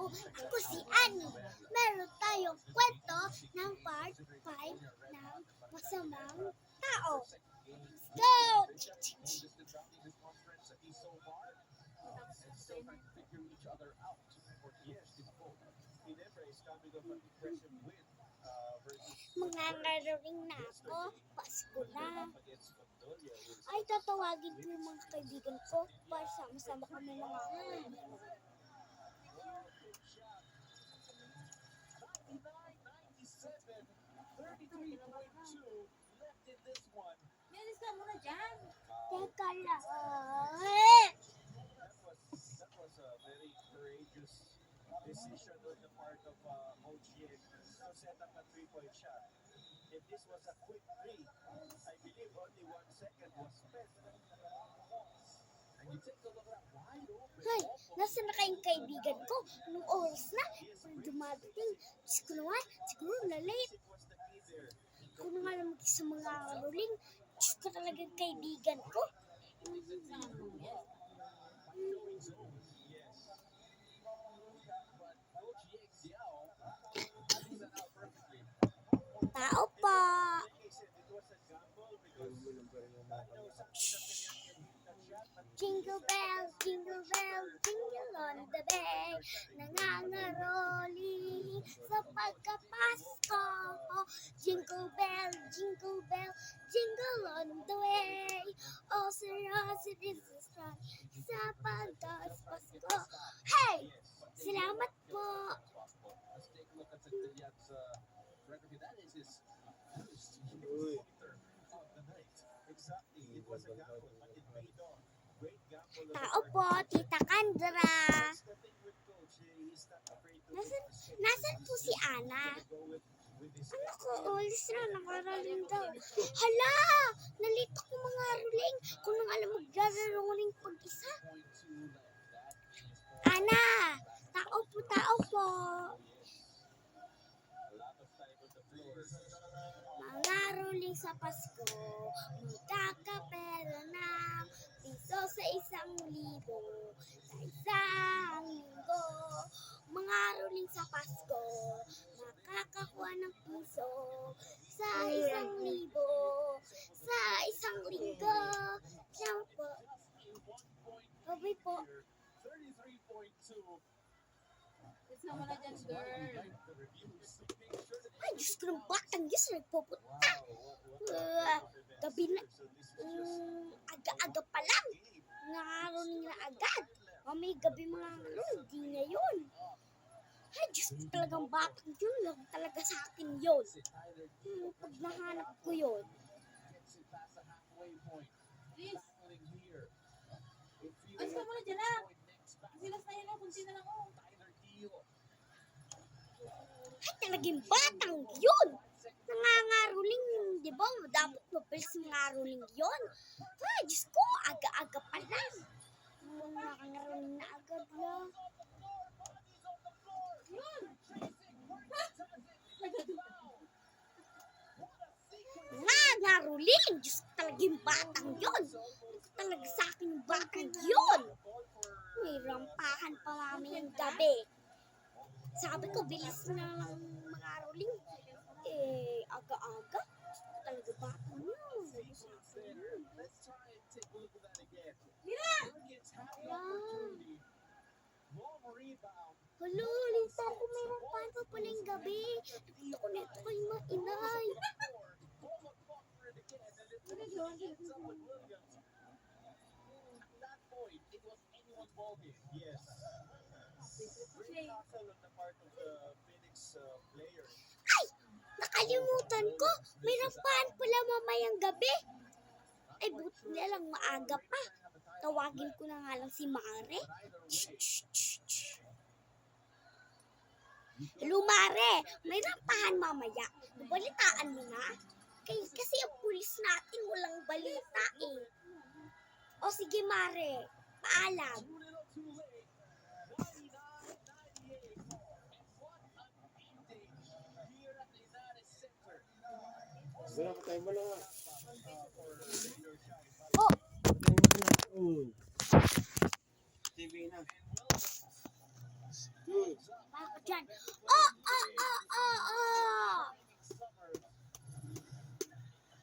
po. Ako si Annie. Meron tayong kwento ng part 5 ng masamang tao. Let's go! Mga ngaruling na ako, Pasko na. Ay, tatawagin ko yung mga kaibigan ko para sama-sama kami mga kaibigan. Bilis ka muna dyan. Teka lang. That was a very courageous decision on the part of OGX to set up a three-point shot. If this was a quick three, I believe only 1 second was spent. And you take a look at wide open. Hay, nasa na kayong kaibigan ko? Anong oras na? Kung dumadating, siguro na late. It was the key there. Kung nga naman sa mga ruling, Diyos ko talagang kaibigan ko. Tao po. Jingle bell, jingle bell, jingle on the way. Nangangaroling sa pagkapasko. Jingle bell, jingle bell, jingle on the way. Oh, seryoso, this is right. Sa pagkapasko. Hey! Salamat po. Let's take a look at Zagdalian's record. That is his first pointer of the night. Exactly. It was a gamble, but it paid off. Great gamble. Tao po, Tita Kandra. Nasaan po si Ana? Ano ko, ulis na, nakaraling daw. Hala! Nalito ko mga ruling. Kung nang alam magdararuling pag-isa. Ana! Tao po, tao po. Mga ruling sa Pasko, magkakapera ng piso sa 1,000 sa isang linggo. Mga ruling sa Pasko, makakakuha ng piso sa 1,000 sa isang linggo. Siya po. Babay po. 33.2. Bilis ka muna dyan, girl. Ay, Diyos ko ng batang Diyos, nagpupunta. Gabi na, aga-aga pa lang. Nakaroon na agad. Mamay gabi mga hindi na yun. Ay, Diyos ko talagang batang yun. Lang talaga sa akin yun. Pag nahanap ko yun. Bilis. Bilis ka muna dyan, ah. Silas na yun, oh. Kunti na lang, oh. Ay, talagang batang yun. Nangangaruling, di ba? Dapat mabilis mangaruling yun. Ay, Diyos ko, aga-aga pa lang. Nangangaruling na agad lang. Nangangaruling! Diyos ko, talagang batang yun. Talaga sa akin yung batang yun. May rampahan pa namin yung gabi. Sabi ko, bilis na lang mga ruling. Eh, aga-aga. Talaga batang yun. Mira! Haluling pa ako, mayroon pa pala yung gabi. Nakita ko nito kayo mainay. Yes. Great tackle on the part of the Phoenix player. Ay! Nakalimutan ko. May rampahan pala mamayang gabi. Ay, buti na lang maaga pa. Tawagin ko na nga lang si Mare. Hello, Mare. May rampahan mamaya. Balitaan mo na. Kasi ang pulis natin walang balita eh. O sige, Mare. Paalam. Wala ka tayo wala. Oh! TV na. Good. dyan. Oh, oh, oh, oh, oh.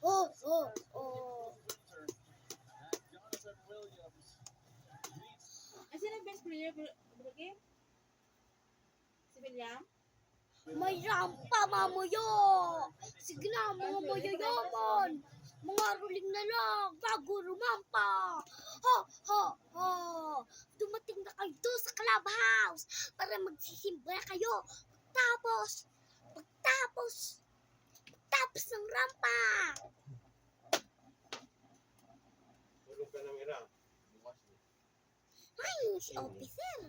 Oh, oh, oh. Jonathan Williams leads Ay, sino yung best player, Brooke? Si William? May rampa, mamuyo. Sige na, mga mayayaman. Mga ruling na lang, bago rumampa. Ha, ha, ha. Dumating na kayo doon sa clubhouse para magsisimba na kayo. Pagtapos ng rampa. Tulog ka ng ira. Ay, si officer.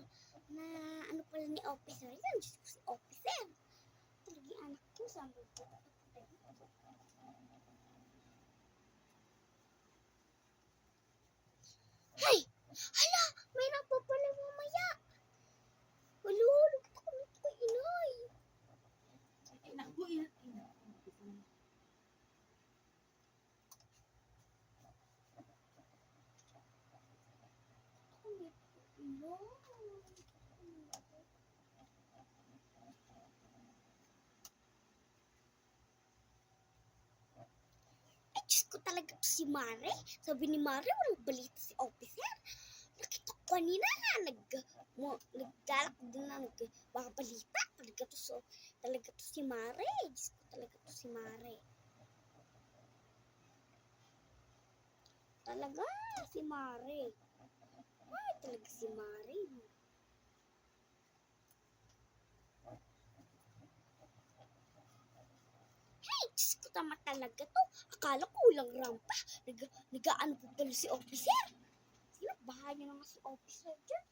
Na ano pala ni officer yan? Diyos ko, si officer. Talagang anak ko sa Hey! Hala! May rampa pala mamaya. Malulog ko ko inay. Ay, naku, ina. Ay, Diyos ko talaga to si Mare. Sabi ni Mare, walang balita si officer. Nakita ko kanina na nagdalak din na mga balita. Talaga to si Mare. Diyos ko talaga to si Mare. Talaga si Mare. Ay, talaga si Mare. Ay, Diyos ko tama talaga to. Akala ko walang rampa. Nag-ano po pala si officer. Sino? Bahala na nga si officer dyan.